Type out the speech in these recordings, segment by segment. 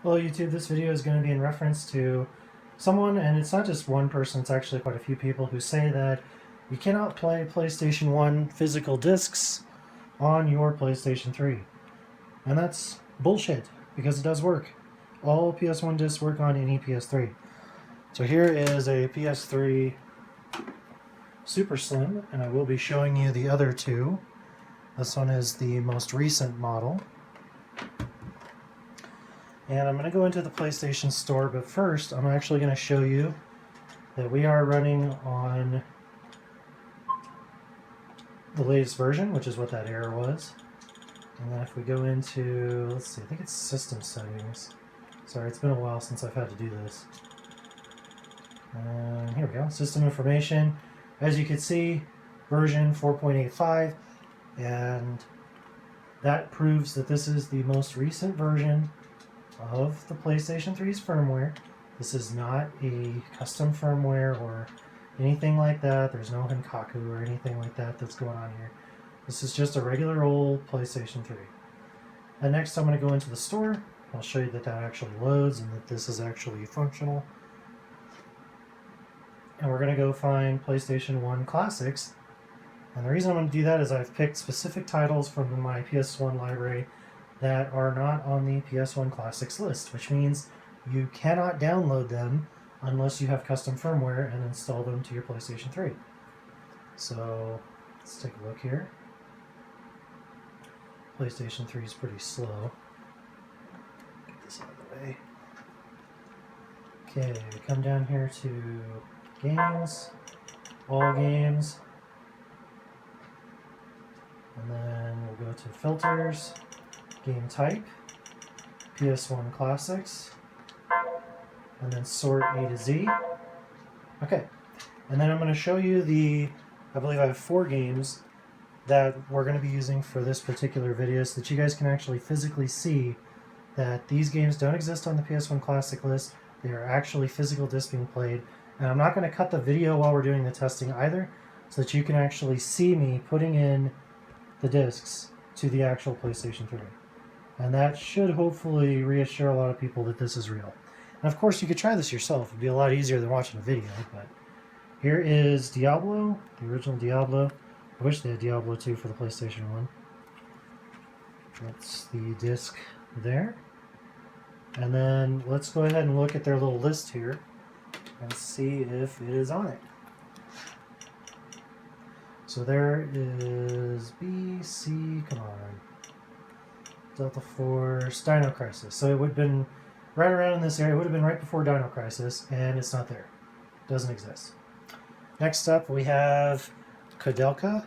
Hello YouTube, this video is going to be in reference to someone, and it's not just one person, it's actually quite a few people who say that you cannot play PlayStation 1 physical discs on your PlayStation 3. And that's bullshit, because it does work. All PS1 discs work on any PS3. So here is a PS3 Super Slim, and I will be showing you the other two. This one is the most recent model. And I'm going to go into the PlayStation Store, but first I'm actually going to show you that we are running on the latest version, which is what that error was. And then if we go into, let's see, I think it's System Settings. Sorry, it's been a while since I've had to do this. And here we go, System Information. As you can see, version 4.85, and that proves that this is the most recent version of the PlayStation 3's firmware. This is not a custom firmware or anything like that. There's no Henkaku or anything like that that's going on here. This is just a regular old PlayStation 3. And next I'm going to go into the store. I'll show you that that actually loads and that this is actually functional. And we're going to go find PlayStation 1 Classics. And the reason I'm going to do that is I've picked specific titles from my PS1 library that are not on the PS1 Classics list, which means you cannot download them unless you have custom firmware and install them to your PlayStation 3. So let's take a look here. PlayStation 3 is pretty slow. Get this out of the way. Okay, come down here to Games, All Games, and then we'll go to Filters, Game Type, PS1 Classics, and then sort A to Z. Okay, and then I'm going to show you I believe I have 4 games that we're going to be using for this particular video so that you guys can actually physically see that these games don't exist on the PS1 Classic list. They are actually physical discs being played. And I'm not going to cut the video while we're doing the testing either, so that you can actually see me putting in the discs to the actual PlayStation 3. And that should hopefully reassure a lot of people that this is real. And of course, you could try this yourself. It'd be a lot easier than watching a video. But here is Diablo, the original Diablo. I wish they had Diablo 2 for the PlayStation 1. That's the disc there. And then let's go ahead and look at their little list here and see if it is on it. So there is B, C, come on. Delta Force, Dino Crisis. So it would have been right around in this area. It would have been right before Dino Crisis, and it's not there. Doesn't exist. Next up, we have Kodelka.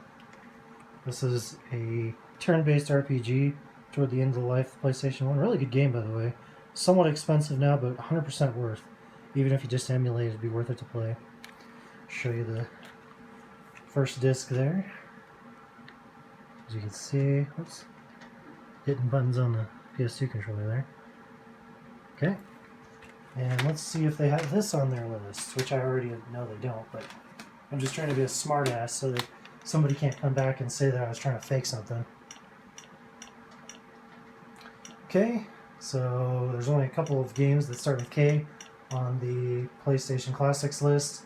This is a turn-based RPG toward the end of the life of PlayStation 1. Really good game, by the way. Somewhat expensive now, but 100% worth. Even if you just emulate it, it'd be worth it to play. Show you the first disc there. As you can see, oops, hitting buttons on the PS2 controller there. Okay, and let's see if they have this on their list, which I already know they don't, but I'm just trying to be a smartass so that somebody can't come back and say that I was trying to fake something. Okay, so there's only a couple of games that start with K on the PlayStation Classics list.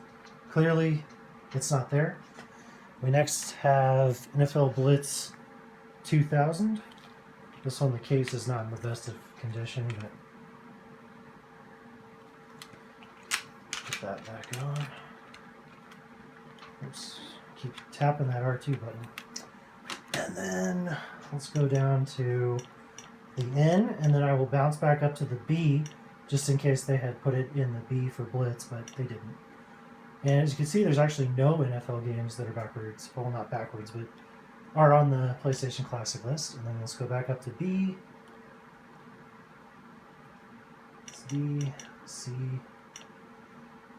Clearly, it's not there. We next have NFL Blitz 2000. This one, the case is not in the best of condition, but put that back on. Oops, keep tapping that R2 button. And then let's go down to the N, and then I will bounce back up to the B, just in case they had put it in the B for Blitz, but they didn't. And as you can see, there's actually no NFL games that are backwards. Well, not backwards, but are on the PlayStation Classic list. And then let's go back up to B. It's D, C,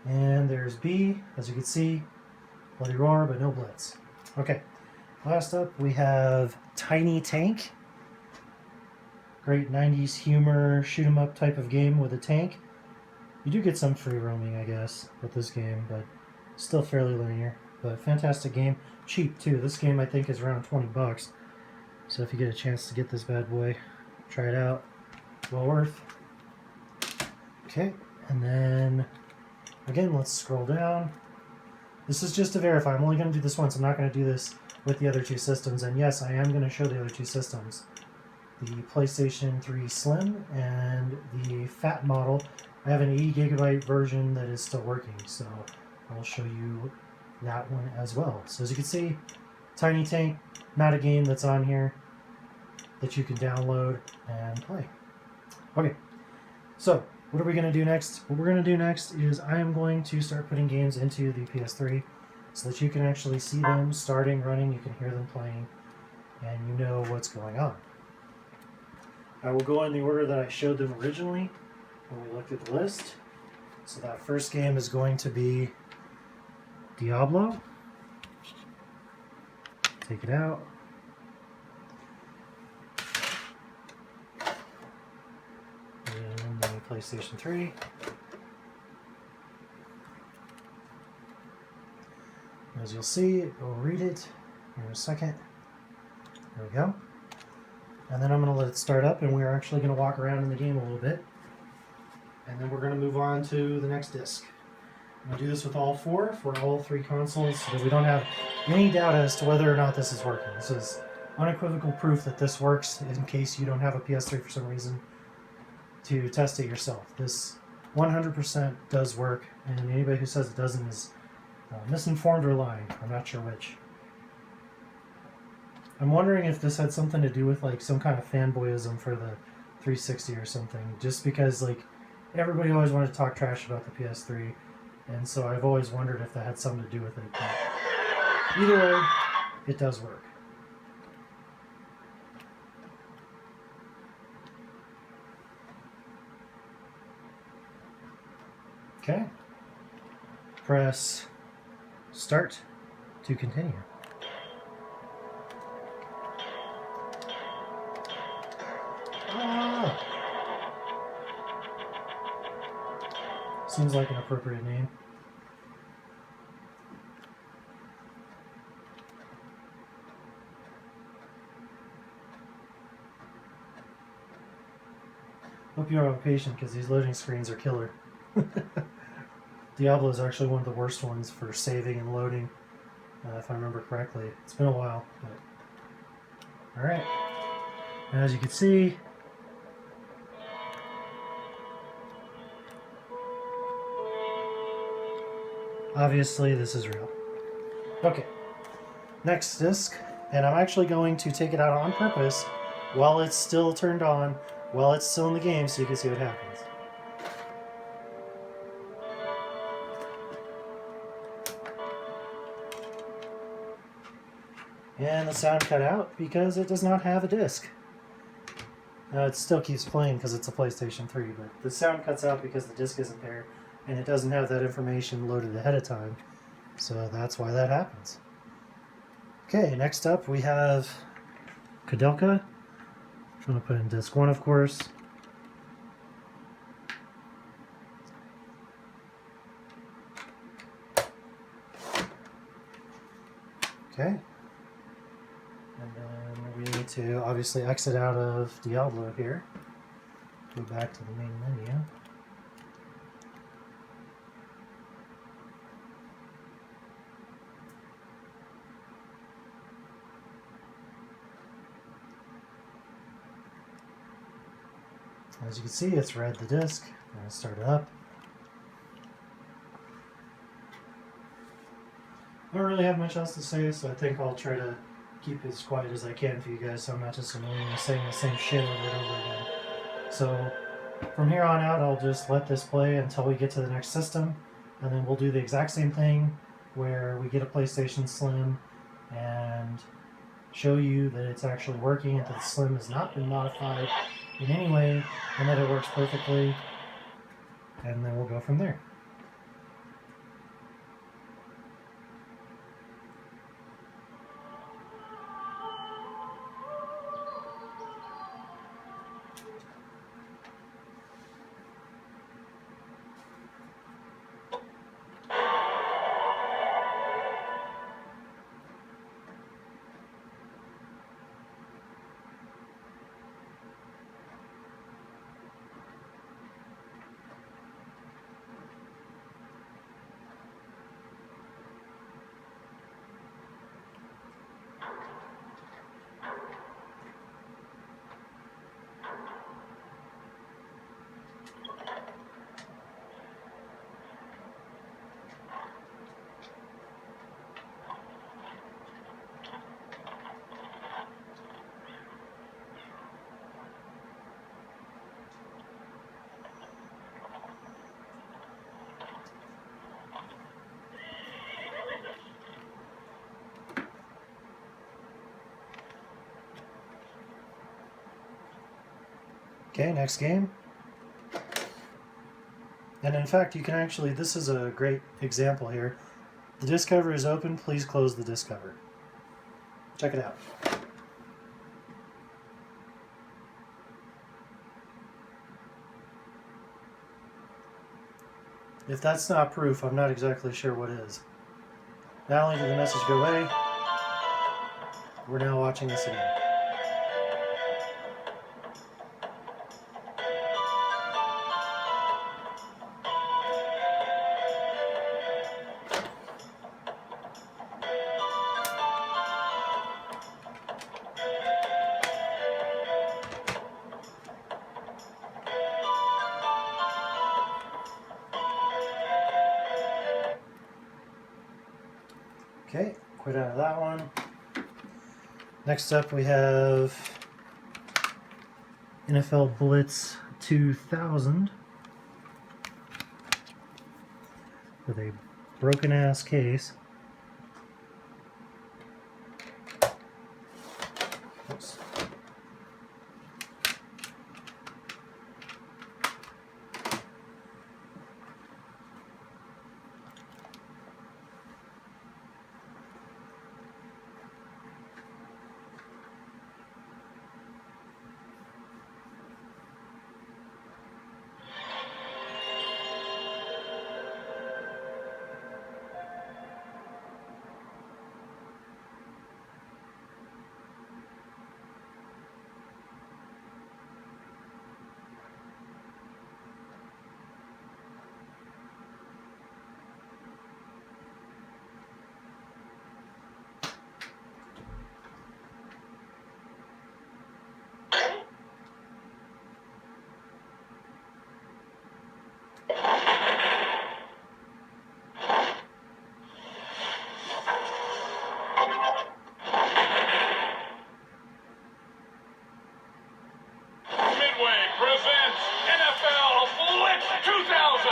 and there's B. As you can see, Bloody Roar, but no Blitz. Okay, last up we have Tiny Tank. Great 90s humor, shoot 'em up type of game with a tank. You do get some free roaming, I guess, with this game, but still fairly linear. But fantastic game. Cheap, too. This game, I think, is around 20 bucks. So if you get a chance to get this bad boy, try it out. Well worth. Okay, and then again, let's scroll down. This is just to verify. I'm only going to do this once. I'm not going to do this with the other two systems. And yes, I am going to show the other two systems. The PlayStation 3 Slim and the Fat model. I have an 80 gigabyte version that is still working, so I'll show you that one as well. So as you can see, Tiny Tank, not a game that's on here that you can download and play. Okay, so what are we going to do next? What we're going to do next is I am going to start putting games into the PS3 so that you can actually see them starting, running, you can hear them playing, and you know what's going on. I will go in the order that I showed them originally when we looked at the list. So that first game is going to be Diablo. Take it out. And the PlayStation 3. As you'll see, it will read it in a second. There we go. And then I'm going to let it start up, and we're actually going to walk around in the game a little bit. And then we're going to move on to the next disc. I'm going to do this with all four, for all three consoles, so that we don't have any doubt as to whether or not this is working. This is unequivocal proof that this works, in case you don't have a PS3 for some reason, to test it yourself. This 100% does work, and anybody who says it doesn't is misinformed or lying. I'm not sure which. I'm wondering if this had something to do with like some kind of fanboyism for the 360 or something, just because like everybody always wanted to talk trash about the PS3, and so I've always wondered if that had something to do with it. But either way, it does work. Okay. Press start to continue. Seems like an appropriate name. Hope you're all patient because these loading screens are killer. Diablo is actually one of the worst ones for saving and loading, if I remember correctly. It's been a while, but alright. And as you can see, obviously this is real. Okay, next disc, and I'm actually going to take it out on purpose while it's still turned on, while it's still in the game, so you can see what happens. And the sound cut out because it does not have a disc. It still keeps playing because it's a PlayStation 3, but the sound cuts out because the disc isn't there, and it doesn't have that information loaded ahead of time. So that's why that happens. Okay, next up we have Kudelka. I'm going to put in disc 1, of course. Okay. And then we need to obviously exit out of Diablo here. Go back to the main menu. As you can see, it's read the disc. I'm going to start it up. I don't really have much else to say, so I think I'll try to keep it as quiet as I can for you guys, so I'm not just annoyingly saying the same shit over and over again. So from here on out, I'll just let this play until we get to the next system, and then we'll do the exact same thing where we get a PlayStation Slim and show you that it's actually working and that the Slim has not been modified in any way and that it works perfectly, and then we'll go from there. Okay, next game. And in fact, you can actually, this is a great example here. The disk cover is open, please close the disk cover. Check it out. If that's not proof, I'm not exactly sure what is. Not only did the message go away, we're now watching this again. Okay, quit out of that one. Next up we have NFL Blitz 2000 with a broken ass case. Oops. Presents NFL Blitz 2000.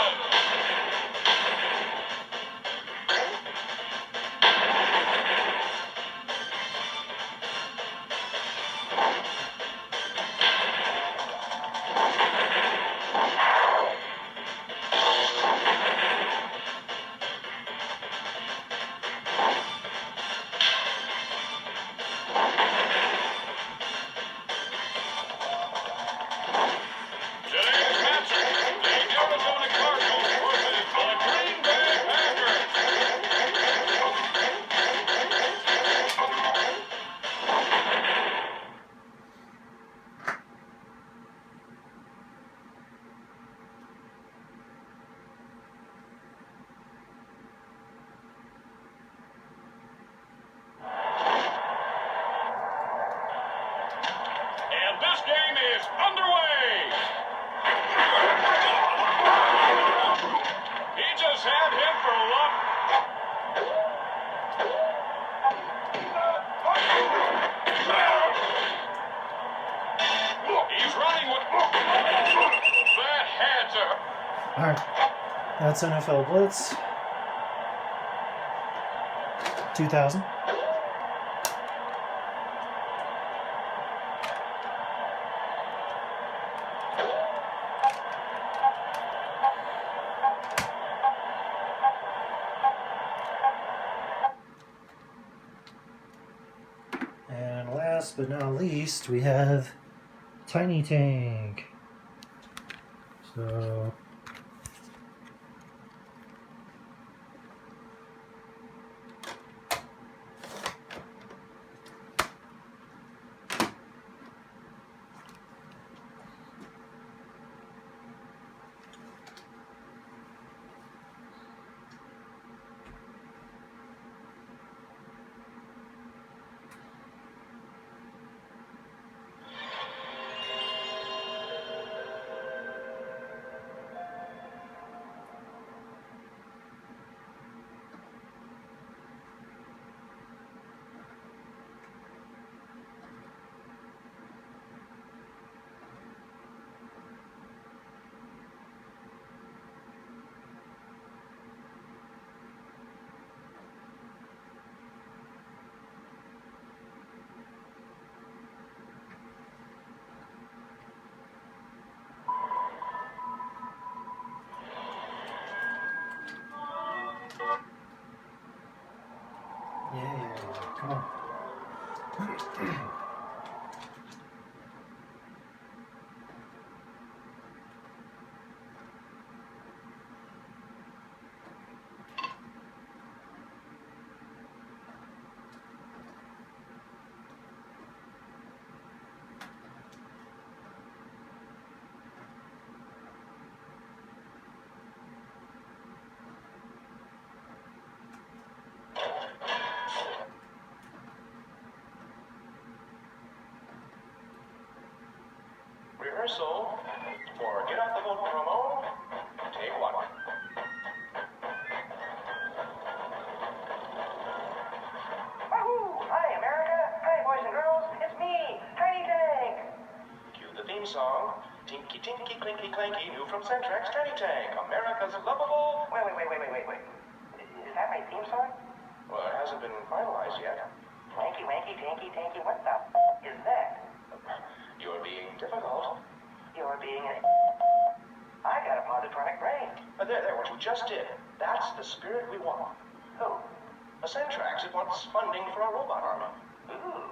Today's matchup, the Arizona Cardinals versus the Green Bay Packers. And this game is underway. He just had him for luck. He's running with that had to. Alright, that's NFL Blitz 2000. And last but not least, we have Tiny Tank. So Yeah, come on. Rehearsal for Get Off the Boat promo. Take one. Wahoo! Hi, America! Hi, boys and girls! It's me, Tiny Tank! Cue the theme song. Tinky Tinky Clinky Clanky, new from Centrex Tiny Tank, America's lovable. Wait. Is that my theme song? Well, it hasn't been finalized yet. Wanky, wanky, tanky, tanky, what the is that? You're being difficult. You're being an I got a positronic brain. There, what you just did. That's the spirit we want. Who? A Centrex, it wants funding for a robot army Ooh.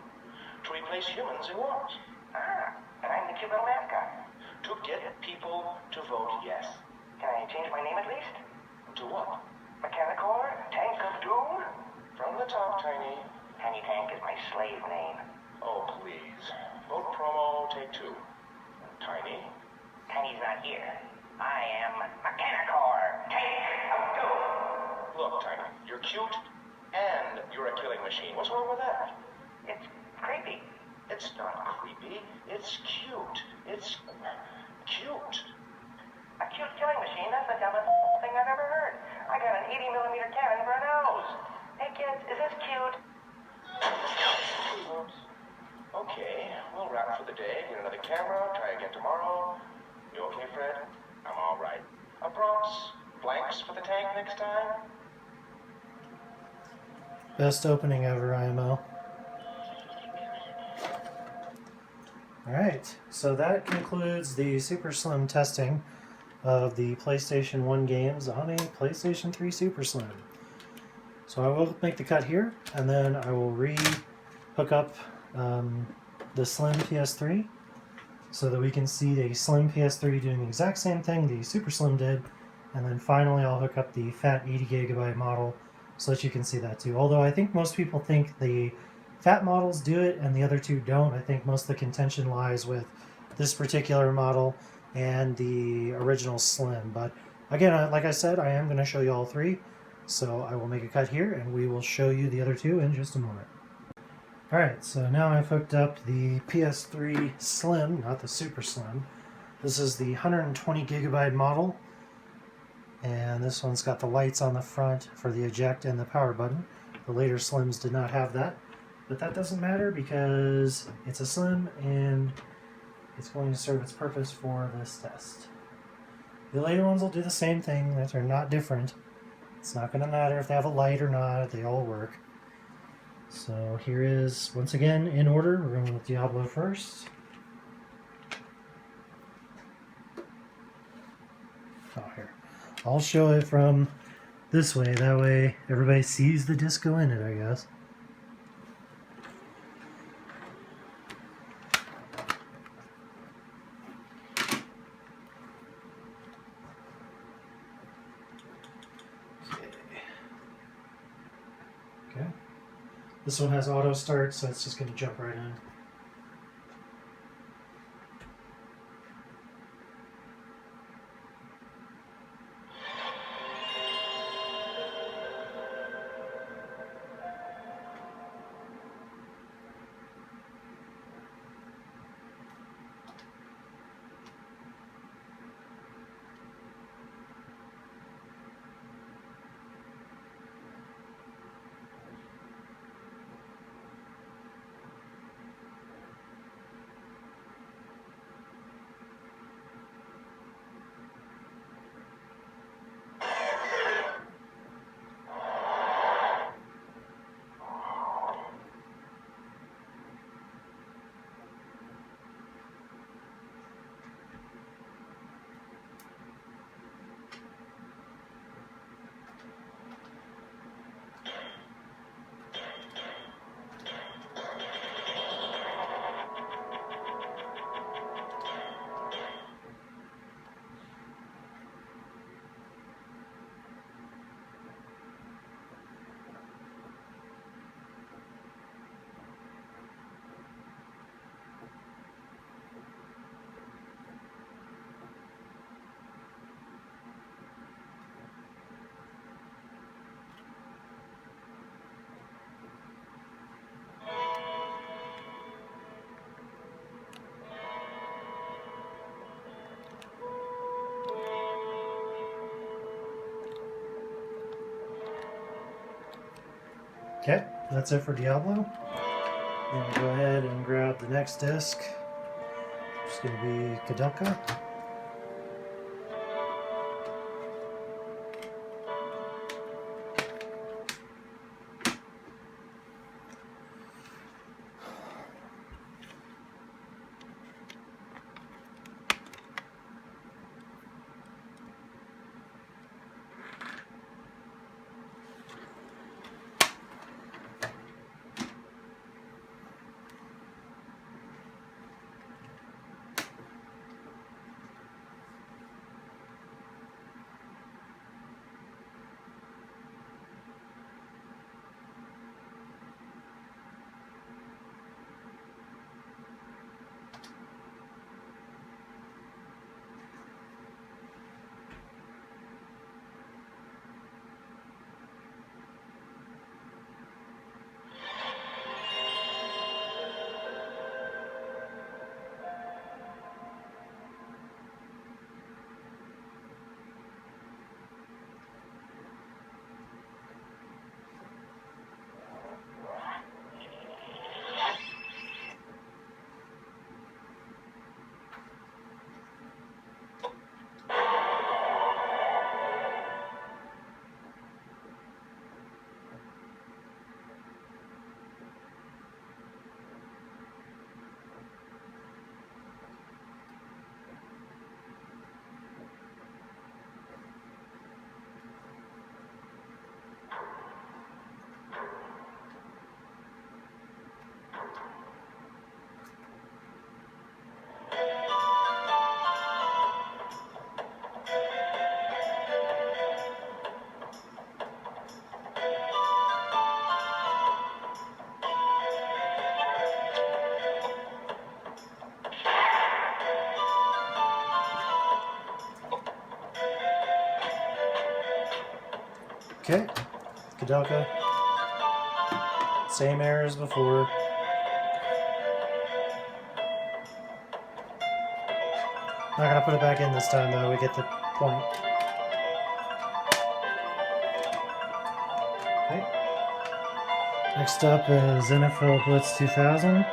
to replace humans in wars. Ah, and I'm the cute little mascot. To get people to vote yes. Can I change my name at least? To what? Mechanical Tank of Doom? From the top, Tiny. Tiny Tank is my slave name. Oh, please. Vote promo, take two. Tiny? Tiny's not here. I am Mechanical Tank of Doom. Look, Tiny, you're cute and you're a killing machine. What's wrong with that? It's creepy. It's not creepy. It's cute. It's cute. A cute killing machine? That's the dumbest thing I've ever heard. I got an 80mm cannon for a nose. Hey kids, is this cute? Oops. Okay, we'll wrap for the day. Get another camera. Try again tomorrow. You okay, Fred? I'm all right. Props, blanks for the tank next time. Best opening ever, IMO. Alright, so that concludes the Super Slim testing of the PlayStation 1 games on a PlayStation 3 Super Slim. So I will make the cut here, and then I will hook up the Slim PS3 so that we can see the Slim PS3 doing the exact same thing the Super Slim did, and then finally I'll hook up the fat 80GB model so that you can see that too. Although I think most people think the fat models do it and the other two don't. I think most of the contention lies with this particular model and the original Slim. But again, like I said, I am going to show you all three. So I will make a cut here and we will show you the other two in just a moment. Alright, so now I've hooked up the PS3 Slim, not the Super Slim. This is the 120GB model. And this one's got the lights on the front for the eject and the power button. The later Slims did not have that. But that doesn't matter because it's a Slim and it's going to serve its purpose for this test. The later ones will do the same thing, that they're not different. It's not going to matter if they have a light or not, they all work. So here is, once again, in order. We're going with Diablo first. Oh, here. I'll show it from this way, that way everybody sees the disco in it, I guess. Okay. This one has auto start, so it's just going to jump right in. Okay, that's it for Diablo. I'm going to go ahead and grab the next disc. It's going to be Kadelka. Okay, Kadelka. Same error as before. Not gonna put it back in this time though, we get the point. Okay. Next up is NFL Blitz 2000.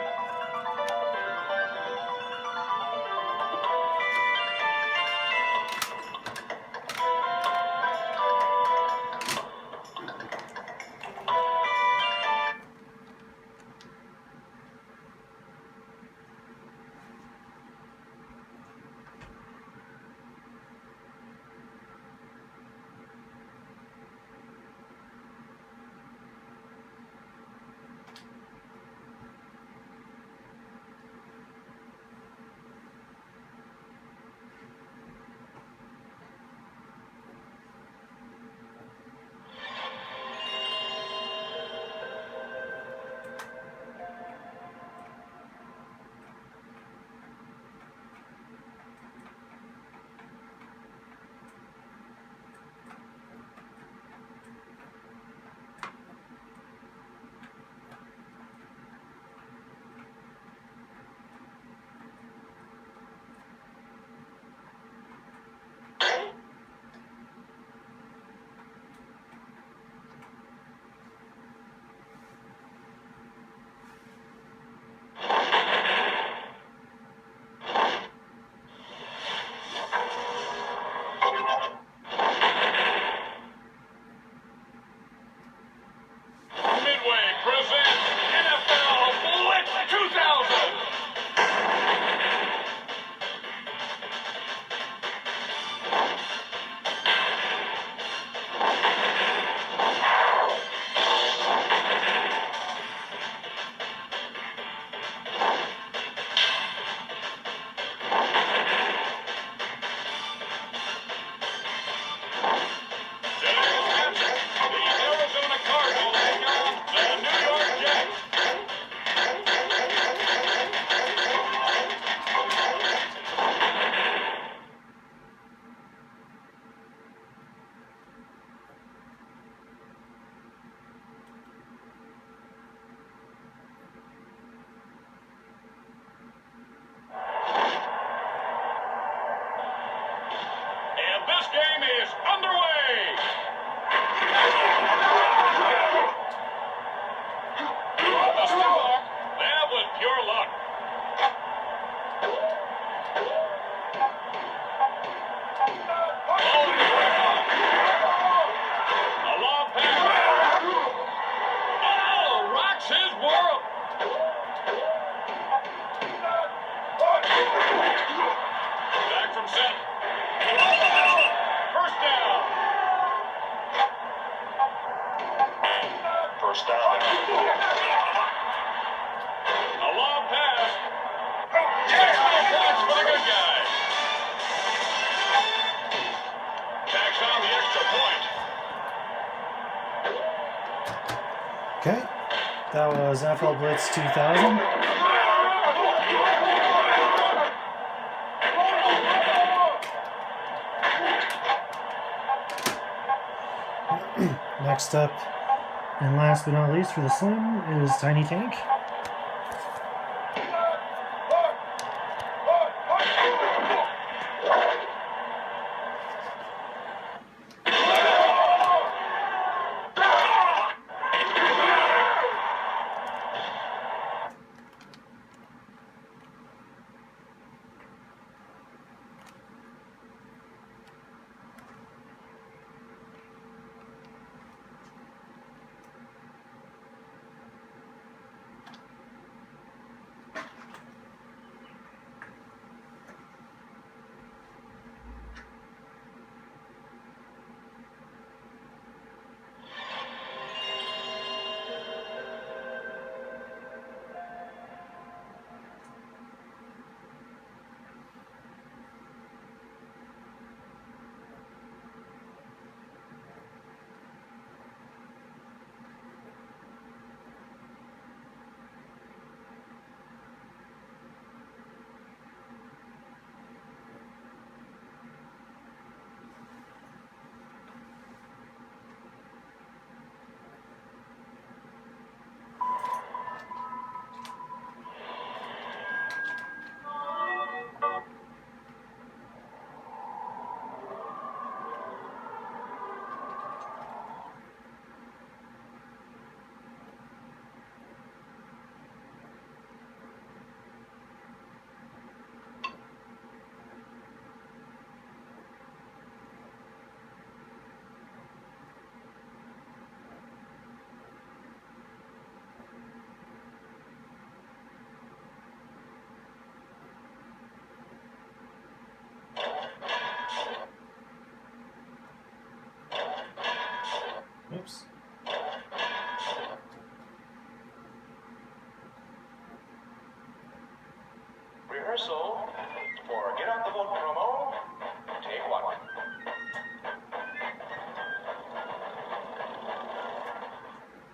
That was FL Blitz 2000. Next up, and last but not least for the Slim, is Tiny Tank. Oops. Rehearsal for Get Out the Vote promo. Take one.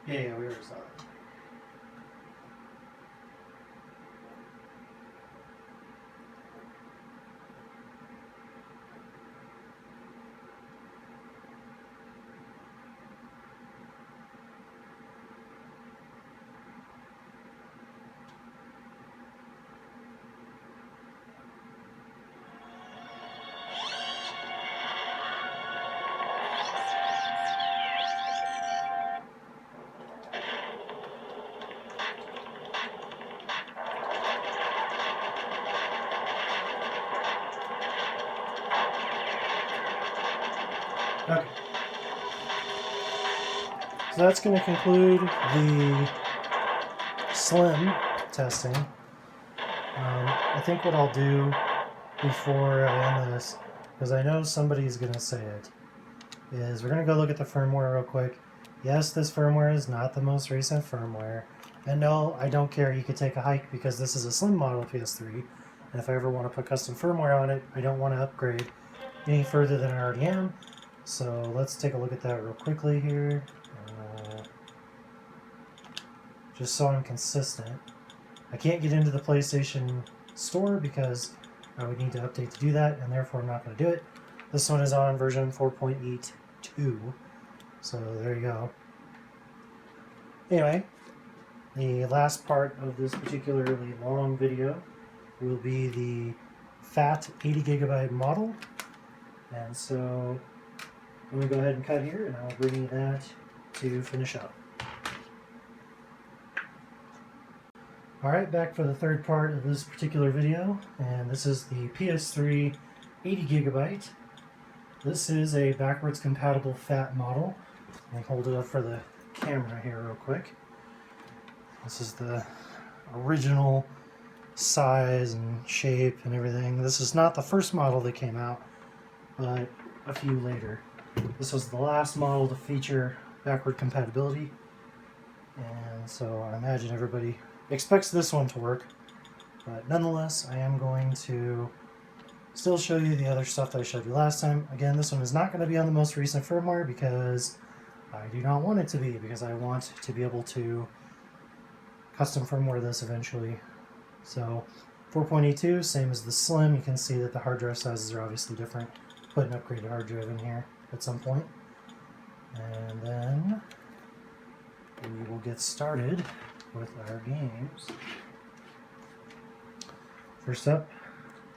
Yeah, we already saw that. Okay. So that's going to conclude the Slim testing. I think what I'll do before I end this, because I know somebody's going to say it, is we're going to go look at the firmware real quick. Yes, this firmware is not the most recent firmware. And no, I don't care. You could take a hike because this is a Slim model PS3. And if I ever want to put custom firmware on it, I don't want to upgrade any further than I already am. So let's take a look at that real quickly here. Just so I'm consistent. I can't get into the PlayStation Store because I would need to update to do that, and therefore I'm not going to do it. This one is on version 4.82, so there you go. Anyway, the last part of this particularly long video will be the fat 80 gigabyte model, and so I'm going to go ahead and cut here, and I'll bring you that to finish up. Alright, back for the third part of this particular video, and this is the PS3 80 gigabyte. This is a backwards compatible fat model. Let me hold it up for the camera here real quick. This is the original size and shape and everything. This is not the first model that came out, but a few later. This was the last model to feature backward compatibility, and so I imagine everybody expects this one to work, but nonetheless I am going to still show you the other stuff that I showed you last time. Again, this one is not going to be on the most recent firmware because I do not want it to be, because I want to be able to custom firmware this eventually. So 4.82, same as the Slim. You can see that the hard drive sizes are obviously different. Put an upgraded hard drive in here at some point. And then we will get started with our games. First up,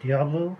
Diablo.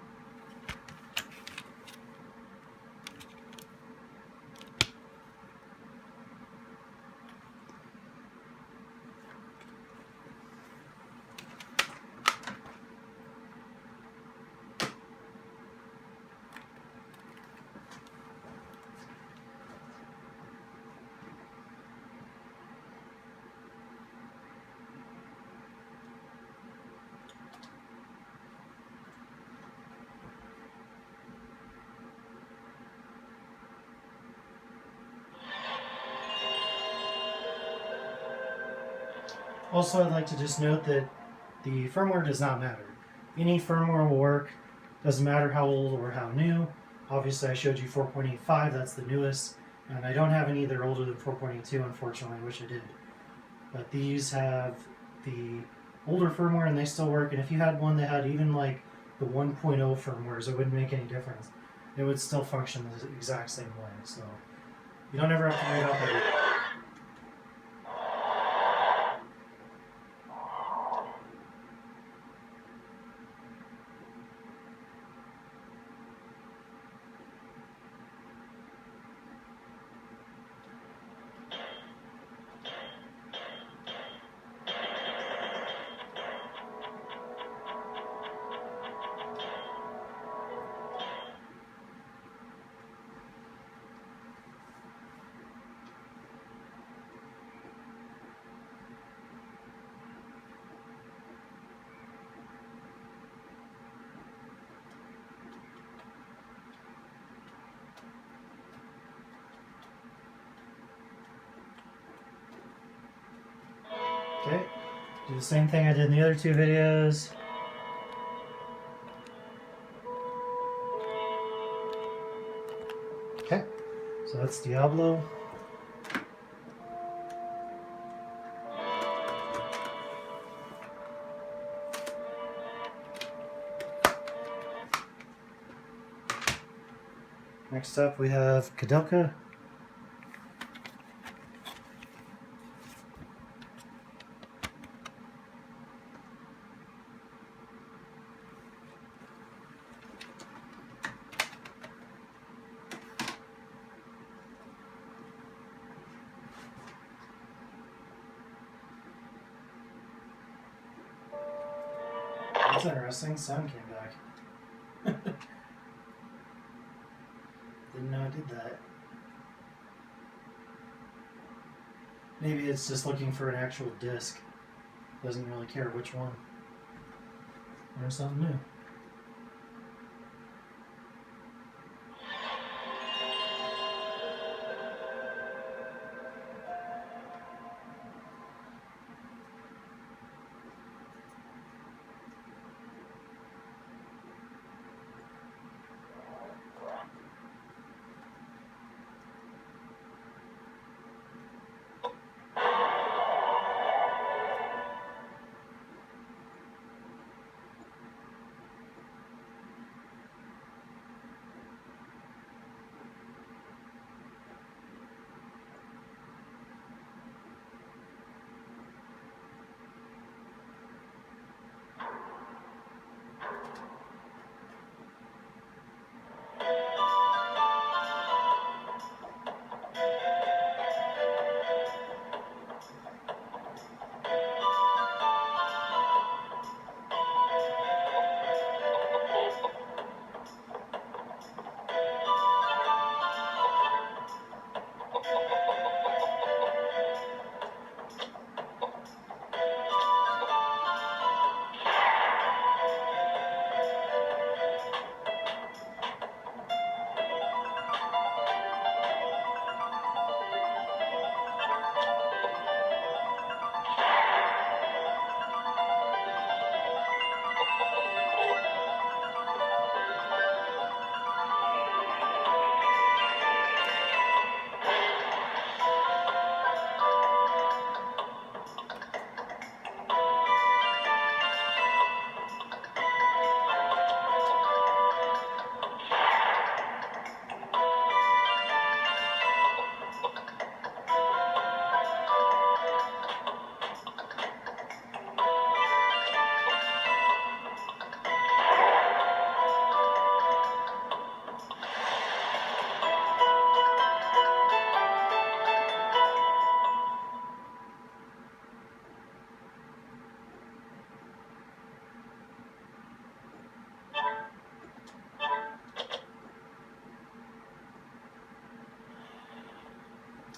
Also, I'd like to just note that the firmware does not matter. Any firmware will work, doesn't matter how old or how new. Obviously, I showed you 4.85, that's the newest, and I don't have any that are older than 4.82, unfortunately, I wish I did. But these have the older firmware and they still work, and if you had one that had even like the 1.0 firmwares, it wouldn't make any difference. It would still function the exact same way, so you don't ever have to worry about that. Okay, do the same thing I did in the other two videos. Okay, so that's Diablo. Next up we have Kadelka. That's interesting, sound came back. Didn't know I did that. Maybe it's just looking for an actual disc. Doesn't really care which one. Learn something new.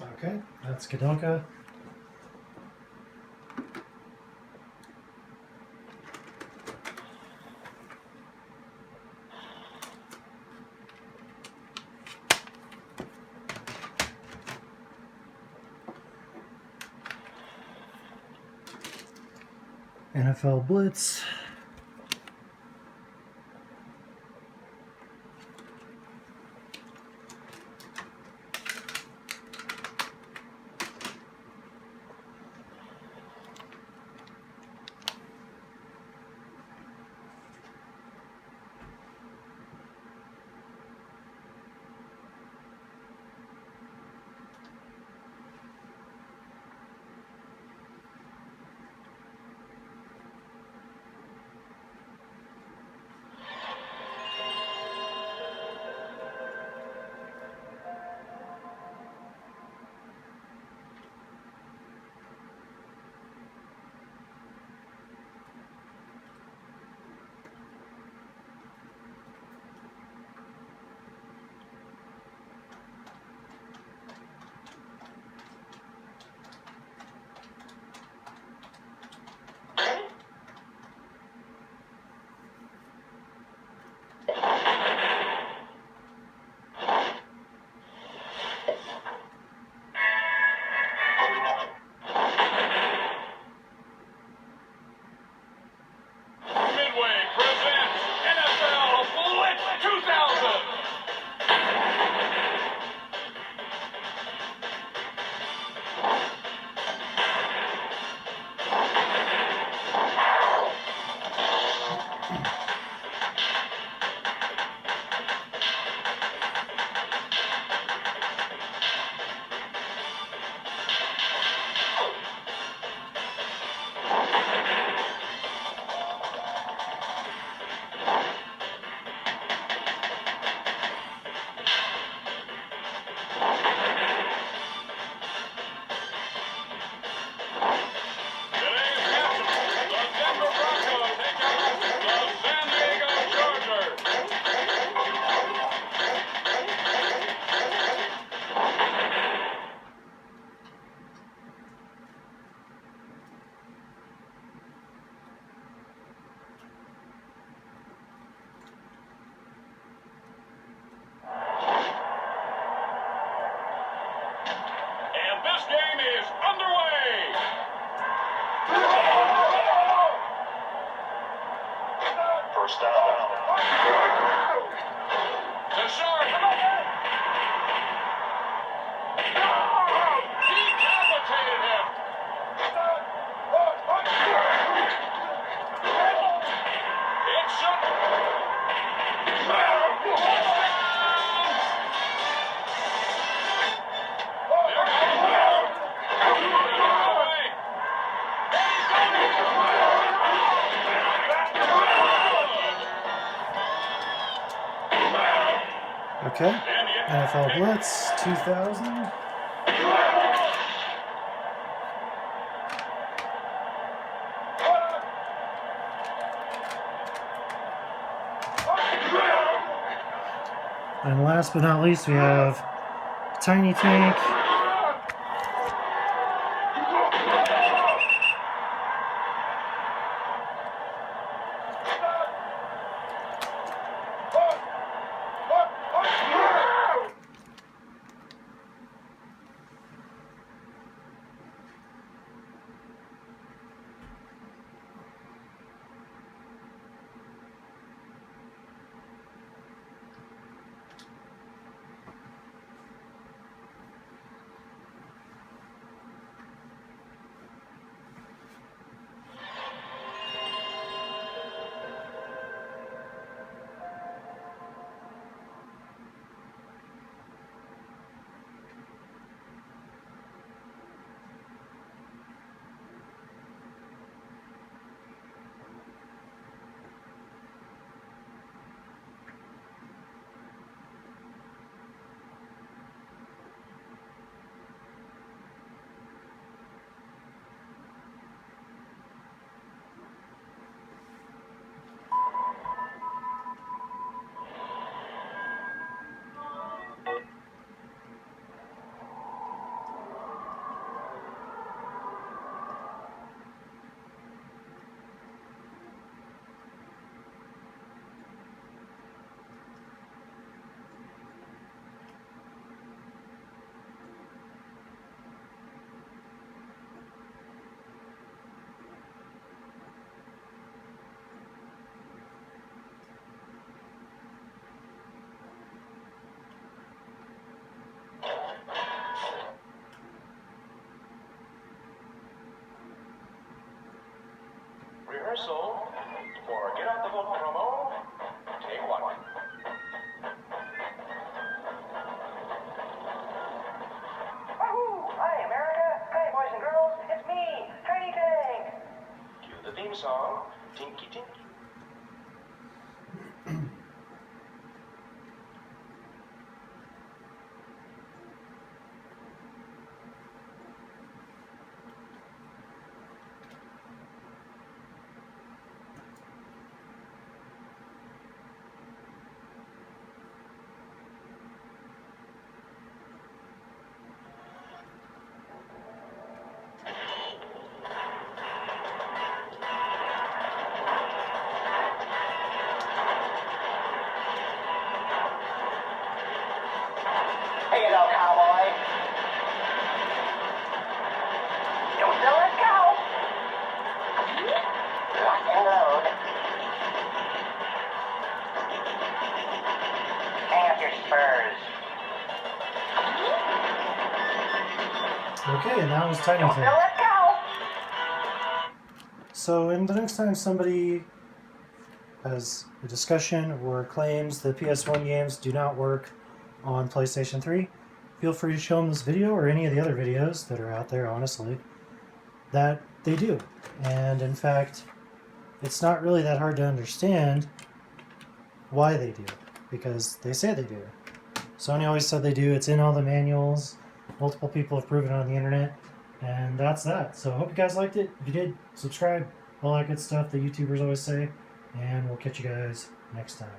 Okay, that's Kadonka. NFL Blitz. Midway presents NFL Blitz 2000. Today's matchup, the Denver Broncos take on the San Diego Chargers. And this game is underway. First down. To Sharp. Decapitated him. It's shut. Okay, NFL Blitz 2000. And last but not least, we have Tiny Tank. rehearsal for Get Out the Vote promo. Take one. Wahoo! Hi, America. Hi, boys and girls. It's me, Tiny Tank. Cue the theme song. Tinky Tinky. Here you go, cowboy. So let's go. Lock and load. Hang up your spurs. Okay, and that was Tiny So Tank. let's go. So, and the next time somebody has a discussion or claims the PS1 games do not work on PlayStation 3, feel free to show them this video or any of the other videos that are out there, honestly, that they do. And in fact, it's not really that hard to understand why they do, because they say they do. Sony always said they do. It's in all the manuals. Multiple people have proven it on the internet. And that's that. So I hope you guys liked it. If you did, subscribe. All that good stuff the YouTubers always say. And we'll catch you guys next time.